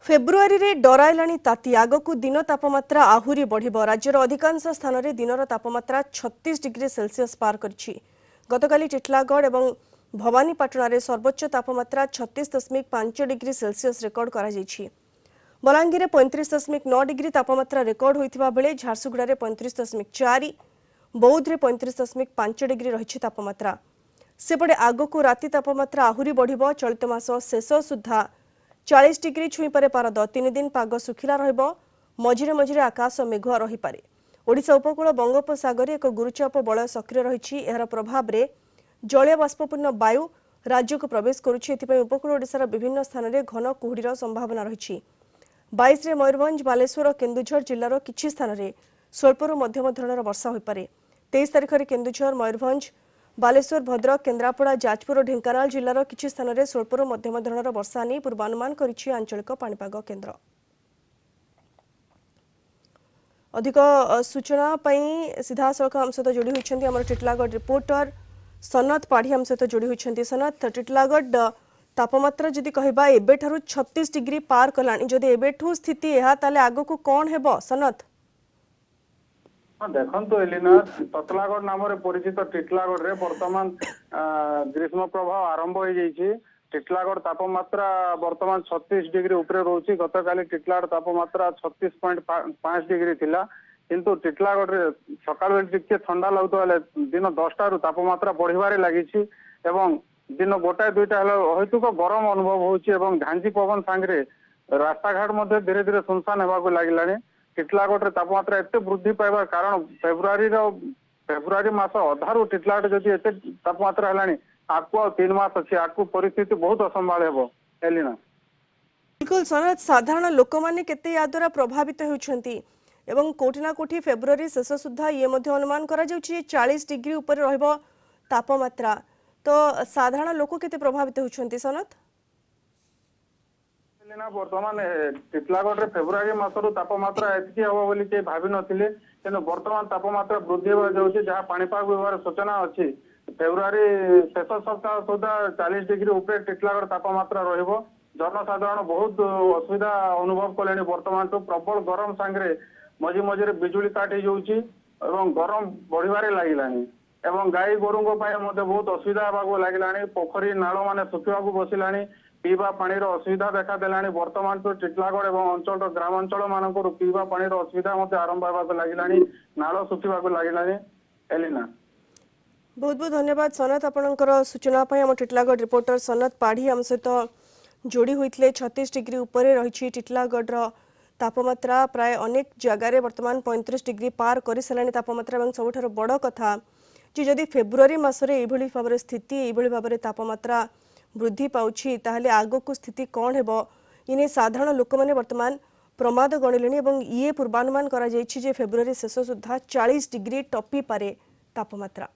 February रे डराइलाणी ताती आगकू दिन तापमात्रा आहुरी बढ़िबो। राज्यर अधिकांश स्थान रे दिनर तापमात्रा 36 डिग्री सेल्सियस पार करछि। गतकाली टिटलागढ़ एवं भवानीपाटना रे सर्वोच्च तापमात्रा 36.5 डिग्री सेल्सियस रेकर्ड करा जायछि। बलांगीर रे 35.9 डिग्री तापमात्रा रेकर्ड होइथिबा बेले झारसुगुड़ा रे 35.4, बौद्ध रे 35.5 डिग्री रहिछि तापमात्रा। सेपटे आगकू राति तापमात्रा आहुरी बढ़िबो। चलित मास शेष सुद्धा 40 डिग्री छुई पारे पारद। 3 दिन पाग सुखिला रहिबो। मझिरे मझिरे आकाश मेघुआ रही पारे। ओडिशा उपकूल बंगोपसागर एक गुरुचाप बलय सक्रिय रहिछि। एहार प्रभाव रे जलीय बाष्पपूर्ण वायु राज्य को प्रवेश करुछि। एथिपई उपकूल ओडिशार विभिन्न स्थान रे घन कुहुडीर संभावना रहिछि। 22 रे मयूरभंज, बालेश्वर और केन्दुझर जिल्लार किछि स्थान रे स्वल्परू मध्यम धरणर वर्षा होई पारे। 23 तारिख रे केन्दुझर, मयूरभंज, बालेश्वर, भद्रक, केन्द्रापड़ा, जाजपुर और ढेंकानाल जिल्लार किछि स्थान रे स्वल्परू मध्यम धरणर वर्षा नै पूर्वानुमान करिछि आंचलिक पाणीपाग केन्द्र। अधिक सूचना पई सीधा सड़क हम सहित जोड़ी होइछन्ती हमर टिटलागढ़ रिपोर्टर सनत पाढ़ी हम सहित जोड़ी होइछन्ती। सनत, टिटलागढ़ तापमात्रा जदि कहबा एबेठारु 36 डिग्री पार कलानी, जदि एबेठू स्थिति एहा ताले आगकू कोन हेबो सनत? देखो एलिना, ततलागढ़ नाम परिचित टिटलागढ़ रे वर्तमान ग्रीष्म प्रभाव आरंभ हो जाइए। टिटलागढ़ तापमात्रा वर्तमान 36 डिग्री उपरे रोचे। गतकाली टिटलागढ़ तापमात्रा 36.5 डिग्री थिला, किंतु टिटलागढ़ रे सकाळ टिके ठंडा लगुता दिन 10टा रु तापमात्रा बढ़िबारे लागिछि एवं दिन 1-2टा हेतु गरम अनुभव होछि एवं झांझी पवन सांगरे रास्ता घाट मध्य धीरे धीरे सुनसान हेबाकू लागिलानी। टिटलागढ़ रे तापमात्रा एते वृद्धि पाइबार कारण फेब्रुआरी मास अधारू टिटलागढ़ जदि एते तापमात्रा हेलानी, आकु 3 मास अछि, आकु परिस्थिति बहुत असंभाळ हेबो एलिना। बिल्कुल सनत, साधारण लोक माने केते या द्वारा प्रभावित होउछन्ती एवं कोठी ना कोठी फेब्रुआरी शेष सुद्धा ये मध्य अनुमान करा जाउछि 40 डिग्री ऊपर रहबो तापमात्रा। तो साधारण लोक केते प्रभावित होउछन्ती सनत? वर्तमान टिटलागढ़ रे फेब्रुआरी मासरू तापमात्रा एतकी हबो बोली के भाबी नथिले, किंतु वर्तमान तापमात्रा वृद्धि हो जाउछि जहा पाणीपाग विभाग सूचना अछि। फेब्रुआरी शेष सप्ताह सुधा 40 डिग्री ऊपर टिटलागढ़ तापमात्रा रहिबो। जनसाधारण बहुत असुविधा अनुभव कलेनी। वर्तमान तो प्रबल गरम सांगरे मझी मझिरे बिजुली काट हो जाउछि एवं गरम बढ़िबारे लागिलानी एवं गाई गोरुंग पाए मध्ये बहुत असुविधा हेबाकू लागिलानी। पोखरी नाଳ माने सुखिबाकू बसिलानी। पीवा पानीर असुविधा देखा देलानी। वर्तमान तो टिटलागढ़ एवं अंचल ग्रामांचल मानकर पीवा पानीर असुविधा मध्ये आरंभ हेबाकू लागिलानी। नाଳ सुखिबाकू लागिलानी एलिना। बहुत बहुत धन्यवाद सनत, आपनकर सूचना पई। हम टिटलागढ़ रिपोर्टर सनत पाढ़ी हम सहित जोड़ी होइतले। 36 डिग्री ऊपर रही टिटलागढ़ तापमात्रा। प्राय अनेक जगार वर्तमान 35 डिग्री पार कर सारानी तापमात्रा। और सबुठार बड़ कथा जे जदि फेब्रुआरी मासरे एभली भाबरे स्थिति एभली भाबरे तापमात्रा वृद्धि पाउछि ताहले आगकू स्थिति कौन हेबो इने साधारण लोक माने वर्तमान प्रमाद गणिलेनी एवं ये पूर्वानुमान करा जायछि जे फेब्रुआरी शेष सुद्धा 40 डिग्री टपी पारे तापमात्रा।